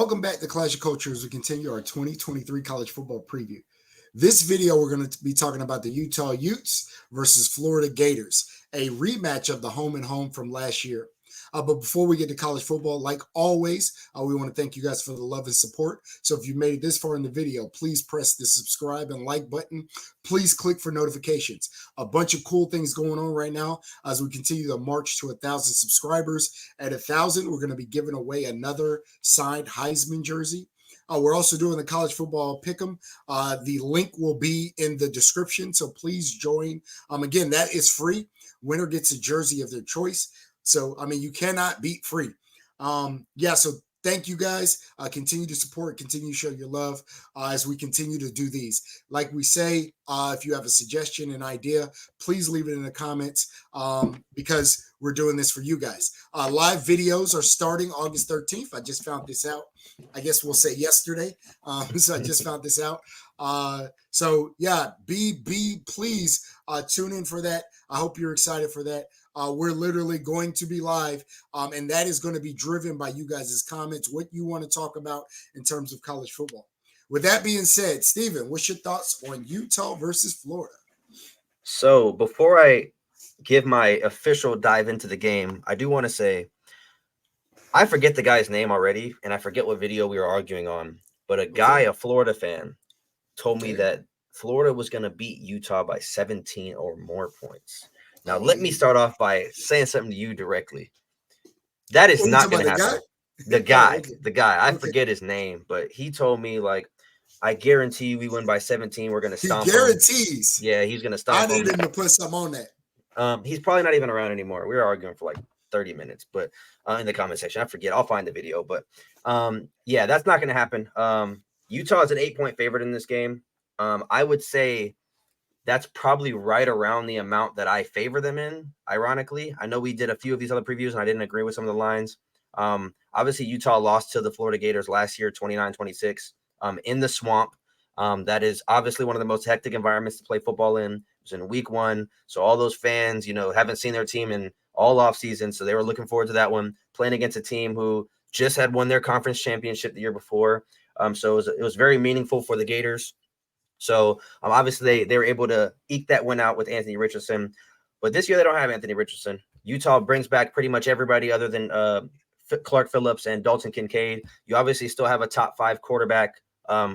Welcome back to Clash of Culture as we continue our 2023 college football preview. This video, we're going to be talking about the Utah Utes versus Florida Gators, a rematch of the home and home from last year. But before we get to college football, like always, we want to thank you guys for the love and support. So if you made it this far in the video, please press the subscribe and like button. Please click for notifications. A bunch of cool things going on right now as we continue the march to 1,000 subscribers. At 1,000, we're going to be giving away another signed Heisman jersey. We're also doing the college football pick'em. The link will be in the description, so please join. Again, that is free. Winner gets a jersey of their choice. So, you cannot beat free. So thank you guys. Continue to support, continue to show your love as we continue to do these. Like we say, if you have a suggestion, an idea, please leave it in the comments because we're doing this for you guys. Live videos are starting August 13th. I just found this out. I guess we'll say yesterday. So I just found this out. Please tune in for that. I hope you're excited for that. We're literally going to be live, and that is going to be driven by you guys' comments, what you want to talk about in terms of college football. With that being said, Steven, what's your thoughts on Utah versus Florida? So before I give my official dive into the game, I do want to say I forget the guy's name already, and I forget what video we were arguing on, but a Florida fan, told me that Florida was going to beat Utah by 17 or more points. Now, let me start off by saying something to you directly. That is not going to happen. The guy. I forget his name, but he told me, I guarantee you we win by 17. We're going to stomp him. Guarantees. Yeah, he's going to stomp him. I need him to put some on that. He's probably not even around anymore. We were arguing for 30 minutes, but in the comment section, I forget. I'll find the video, but that's not going to happen. Utah is an 8-point favorite in this game. I would say that's probably right around the amount that I favor them in, ironically. I know we did a few of these other previews, and I didn't agree with some of the lines. Obviously, Utah lost to the Florida Gators last year, 29-26, in the swamp. That is obviously one of the most hectic environments to play football in. It was in week 1, so all those fans, haven't seen their team in all offseason, so they were looking forward to that one, playing against a team who just had won their conference championship the year before. So it was very meaningful for the Gators. So obviously they were able to eke that win out with Anthony Richardson. But this year they don't have Anthony Richardson. Utah brings back pretty much everybody other than Clark Phillips and Dalton Kincaid. You obviously still have a top 5 quarterback,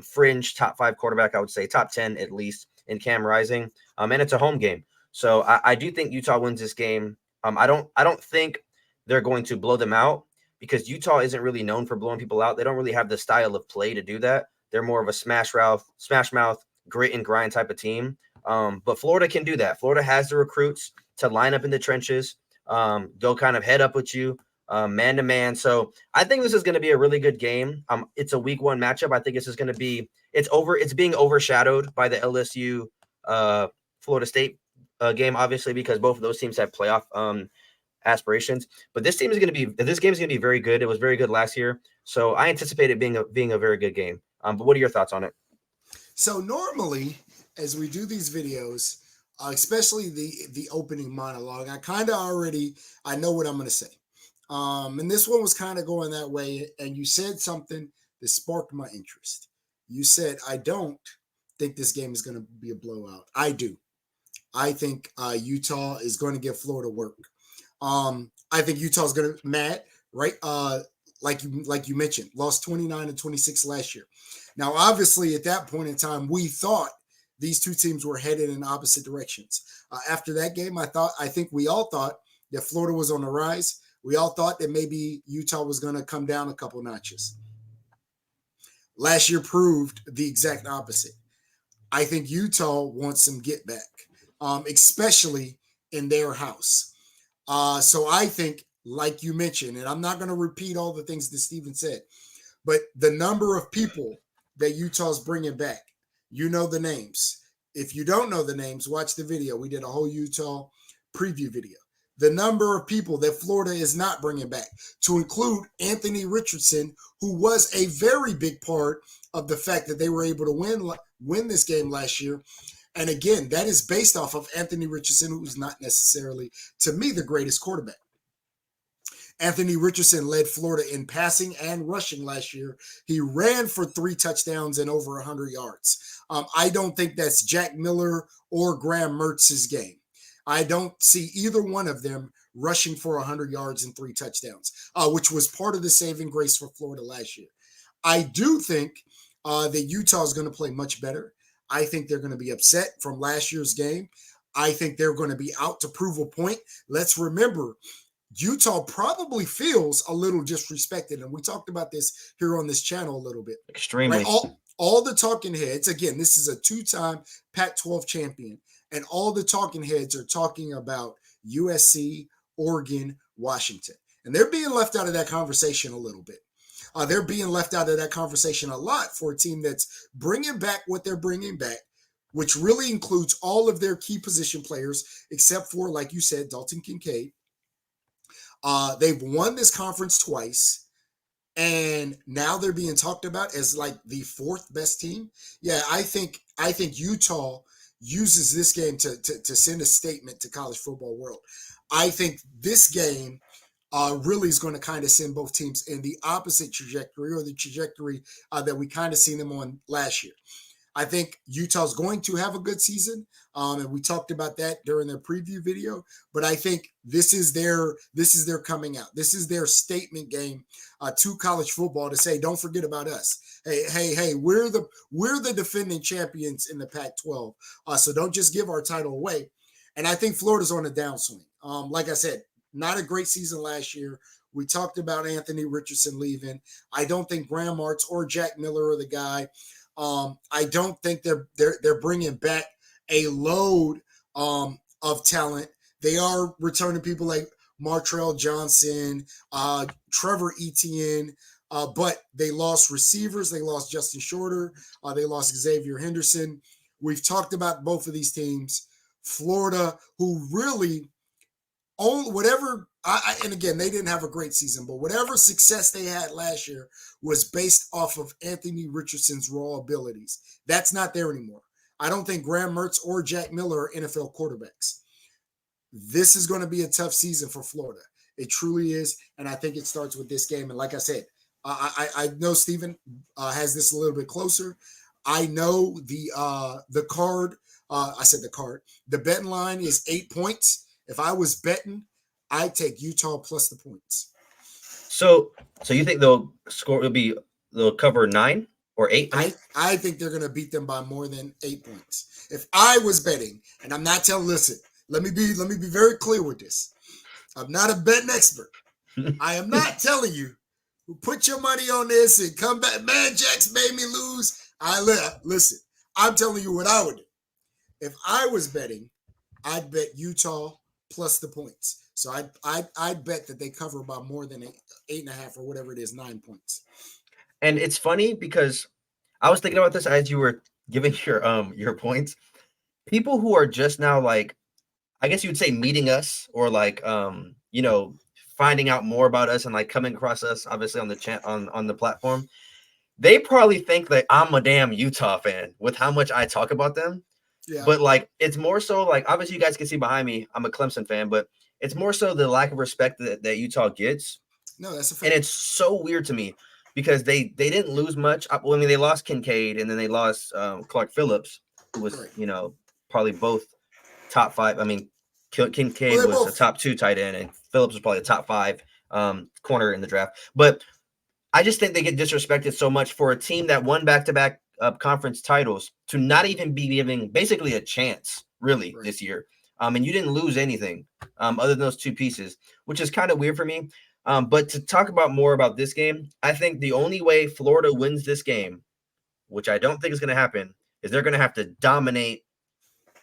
fringe top 5 quarterback, I would say top 10 at least, in Cam Rising. And it's a home game. So I do think Utah wins this game. I don't think they're going to blow them out because Utah isn't really known for blowing people out. They don't really have the style of play to do that. They're more of a smash mouth, grit and grind type of team. But Florida can do that. Florida has the recruits to line up in the trenches, go kind of head up with you, man to man. So I think this is going to be a really good game. It's a week 1 matchup. I think this is going to be, it's being overshadowed by the LSU Florida State game, obviously, because both of those teams have playoff aspirations. But this game is going to be very good. It was very good last year. So I anticipate it being a very good game. But what are your thoughts on it? So normally, as we do these videos, especially the opening monologue, I know what I'm going to say. And this one was kind of going that way. And you said something that sparked my interest. You said, I don't think this game is going to be a blowout. I do. I think Utah is going to give Florida work. I think Utah's going to mad, right? Like you mentioned, lost 29-26 last year. Now, obviously, at that point in time, we thought these two teams were headed in opposite directions. After that game, I think we all thought that Florida was on the rise. We all thought that maybe Utah was going to come down a couple notches. Last year proved the exact opposite. I think Utah wants some get back, especially in their house. So I think, like you mentioned, and I'm not going to repeat all the things that Steven said, but the number of people that Utah's bringing back, you know the names. If you don't know the names, watch the video. We did a whole Utah preview video. The number of people that Florida is not bringing back, to include Anthony Richardson, who was a very big part of the fact that they were able to win this game last year. And again, that is based off of Anthony Richardson, who's not necessarily, to me, the greatest quarterback. Anthony Richardson led Florida in passing and rushing last year. He ran for 3 touchdowns and over 100 yards. I don't think that's Jack Miller or Graham Mertz's game. I don't see either one of them rushing for 100 yards and 3 touchdowns, which was part of the saving grace for Florida last year. I do think that Utah is going to play much better. I think they're going to be upset from last year's game. I think they're going to be out to prove a point. Let's remember, Utah probably feels a little disrespected. And we talked about this here on this channel a little bit. Extremely. Right? All the talking heads, again, this is a 2-time Pac-12 champion. And all the talking heads are talking about USC, Oregon, Washington. And they're being left out of that conversation a little bit. They're being left out of that conversation a lot for a team that's bringing back what they're bringing back, which really includes all of their key position players, except for, like you said, Dalton Kincaid. They've won this conference twice, and now they're being talked about as like the 4th best team. Yeah, I think Utah uses this game to send a statement to college football world. I think this game really is going to kind of send both teams in the opposite trajectory, or the trajectory that we kind of seen them on last year. I think Utah's going to have a good season, and we talked about that during their preview video. But I think this is their coming out. This is their statement game to college football to say, don't forget about us. Hey, we're the defending champions in the Pac-12, so don't just give our title away. And I think Florida's on a downswing. Like I said, not a great season last year. We talked about Anthony Richardson leaving. I don't think Graham Mertz or Jack Miller are the guy. I don't think they're bringing back a load of talent. They are returning people like Martrell Johnson, Trevor Etienne, but they lost receivers. They lost Justin Shorter. They lost Xavier Henderson. We've talked about both of these teams. Florida, who really own whatever. And again, they didn't have a great season, but whatever success they had last year was based off of Anthony Richardson's raw abilities. That's not there anymore. I don't think Graham Mertz or Jack Miller are NFL quarterbacks. This is going to be a tough season for Florida. It truly is, and I think it starts with this game. And like I said, I know Steven has this a little bit closer. I know the card. I said the card. The betting line is 8 points. If I was betting, I'd take Utah plus the points. So you think they'll cover 9 or 8? I think they're going to beat them by more than 8 points. If I was betting, and I'm not telling, listen, let me be very clear with this. I'm not a betting expert. I am not telling you, put your money on this and come back. Man, Jax made me lose. Listen, I'm telling you what I would do. If I was betting, I'd bet Utah plus the points. So I'd bet that they cover by more than 8.5 or whatever it is, 9 points. And it's funny because I was thinking about this as you were giving your points. People who are just now, like, I guess you would say meeting us, or like finding out more about us and like coming across us obviously on the on the platform, they probably think that I'm a damn Utah fan with how much I talk about them. Yeah. But like, it's more so like, obviously you guys can see behind me, I'm a Clemson fan, but it's more so the lack of respect that Utah gets. No, that's a fact. And it's so weird to me because they didn't lose much. Well, I mean, they lost Kincaid and then they lost Clark Phillips, who was, probably both top 5. I mean, Kincaid was a top 2 tight end and Phillips was probably a top 5 corner in the draft. But I just think they get disrespected so much for a team that won back-to-back conference titles to not even be giving basically a chance really this year. And you didn't lose anything other than those 2 pieces, which is kind of weird for me. But to talk about more about this game, I think the only way Florida wins this game, which I don't think is going to happen, is they're going to have to dominate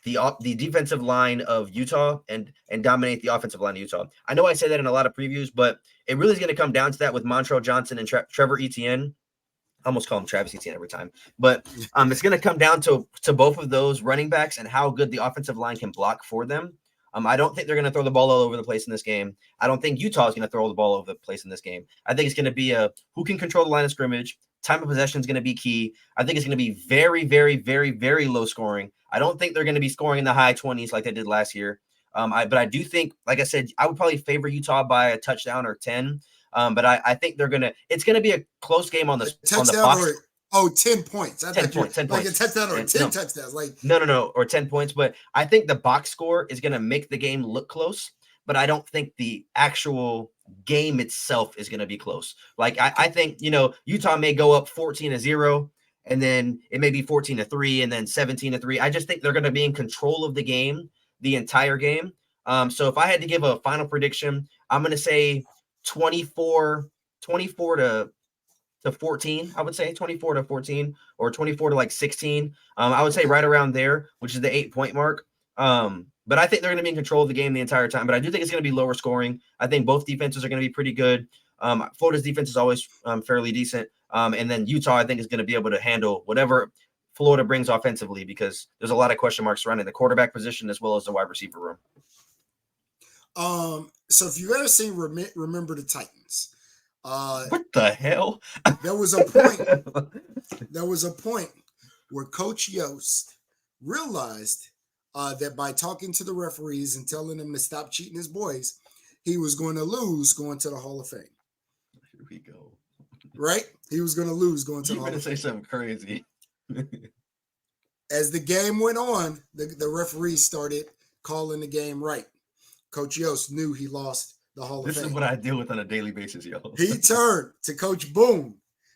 the defensive line of Utah and dominate the offensive line of Utah. I know I said that in a lot of previews, but it really is going to come down to that with Montrell Johnson and Trevor Etienne. I almost call him Travis Etienne every time. But it's going to come down to both of those running backs and how good the offensive line can block for them. I don't think they're going to throw the ball all over the place in this game. I don't think Utah is going to throw the ball all over the place in this game. I think it's going to be who can control the line of scrimmage. Time of possession is going to be key. I think it's going to be very, very, very, very low scoring. I don't think they're going to be scoring in the high 20s like they did last year. But I do think, like I said, I would probably favor Utah by a touchdown or 10. But I think it's gonna be a close game on A the touchdown box. or 10 points. I 10 thought you points, 10 like a points. touchdown or And 10 no, touchdowns. Like no, or 10 points. But I think the box score is gonna make the game look close. But I don't think the actual game itself is gonna be close. Like I think Utah may go up 14-0, and then it may be 14-3, and then 17-3. I just think they're gonna be in control of the game the entire game. So if I had to give a final prediction, I'm gonna say 24 to 14. I would say 24 to 14 or 24 to like 16. I would say right around there, which is the 8-point mark. But I think they're going to be in control of the game the entire time. But I do think it's going to be lower scoring. I think both defenses are going to be pretty good. Florida's defense is always fairly decent. And then Utah, I think, is going to be able to handle whatever Florida brings offensively, because there's a lot of question marks surrounding the quarterback position as well as the wide receiver room. So if you've ever seen Remember the Titans, what the hell? There was a point where Coach Yost realized that by talking to the referees and telling them to stop cheating his boys, he was going to lose going to the Hall of Fame. Here we go. Right? He was going to lose going to the Hall of Fame. You're going to say something crazy. As the game went on, the referees started calling the game right. Coach Yost knew he lost the Hall of Fame. This is what I deal with on a daily basis, yo. He turned to Coach Boone,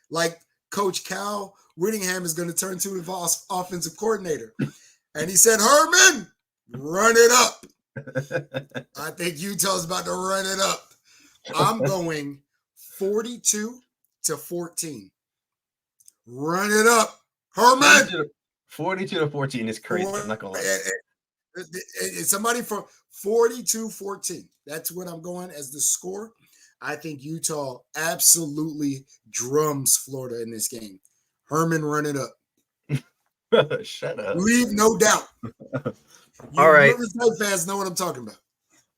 like Coach Cal Whittingham is going to turn to the offensive coordinator. And he said, Herman, run it up. I think Utah's about to run it up. I'm going 42-14. Run it up, Herman. 42-14 is crazy. I'm not going to lie. It's somebody from 42-14. That's what I'm going as the score. I think Utah absolutely drums Florida in this game. Herman, run it up. Shut up. Leave no doubt. All right. Riverside fans know what I'm talking about.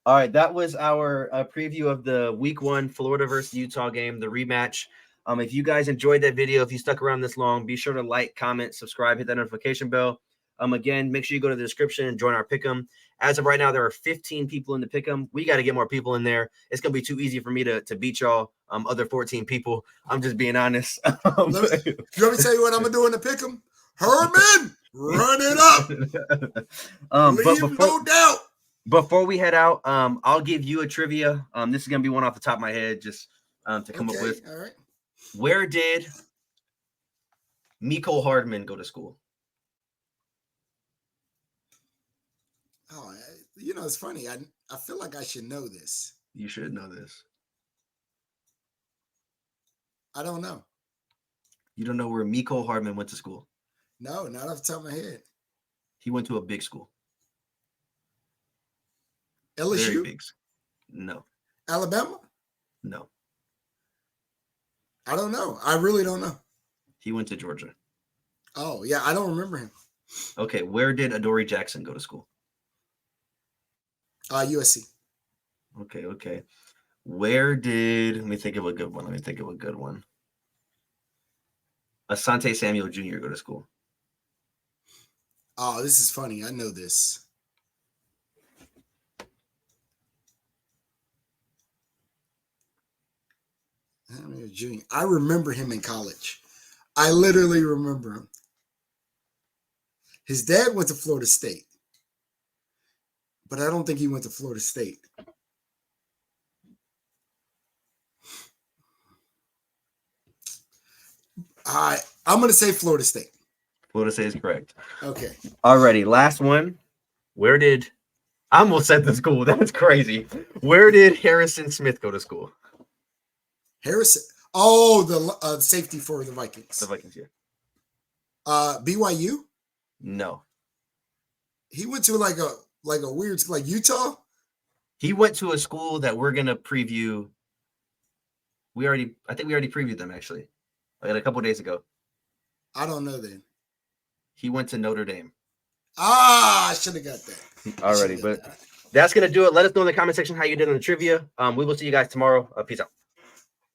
All right. That was our preview of the Week 1 Florida versus Utah game, the rematch. If you guys enjoyed that video, if you stuck around this long, be sure to like, comment, subscribe, hit that notification bell. Again, make sure you go to the description and join our pick'em. As of right now, there are 15 people in the pick'em. We got to get more people in there. It's gonna be too easy for me to beat y'all. Other 14 people. I'm just being honest. You want me to tell you what I'm gonna do in the pick'em? Herman, run it up. Leave no doubt. Before we head out, I'll give you a trivia. This is gonna be one off the top of my head, just to come up with. All right. Where did Mecole Hardman go to school? Oh, it's funny. I feel like I should know this. You should know this. I don't know. You don't know where Mecole Hardman went to school? No, not off the top of my head. He went to a big school. LSU? Very big. No. Alabama? No. I don't know. I really don't know. He went to Georgia. Oh, yeah. I don't remember him. Okay. Where did Adoree Jackson go to school? USC. Okay. Where did, let me think of a good one. Asante Samuel Jr. go to school? Oh, this is funny. I know this. Junior. I remember him in college. I literally remember him. His dad went to Florida State, but I don't think he went to Florida State. I'm going to say Florida State. Florida State is correct. Okay. Alrighty, last one. I almost said the school. That's crazy. Where did Harrison Smith go to school? Harrison. Oh, the safety for the Vikings. The Vikings, yeah. BYU? No. He went to like a weird, like Utah? He went to a school that we're going to preview. I think we already previewed them, actually. Like a couple of days ago. I don't know then. He went to Notre Dame. I should have got that. Alrighty, but that's going to do it. Let us know in the comment section how you did on the trivia. We will see you guys tomorrow. Peace out.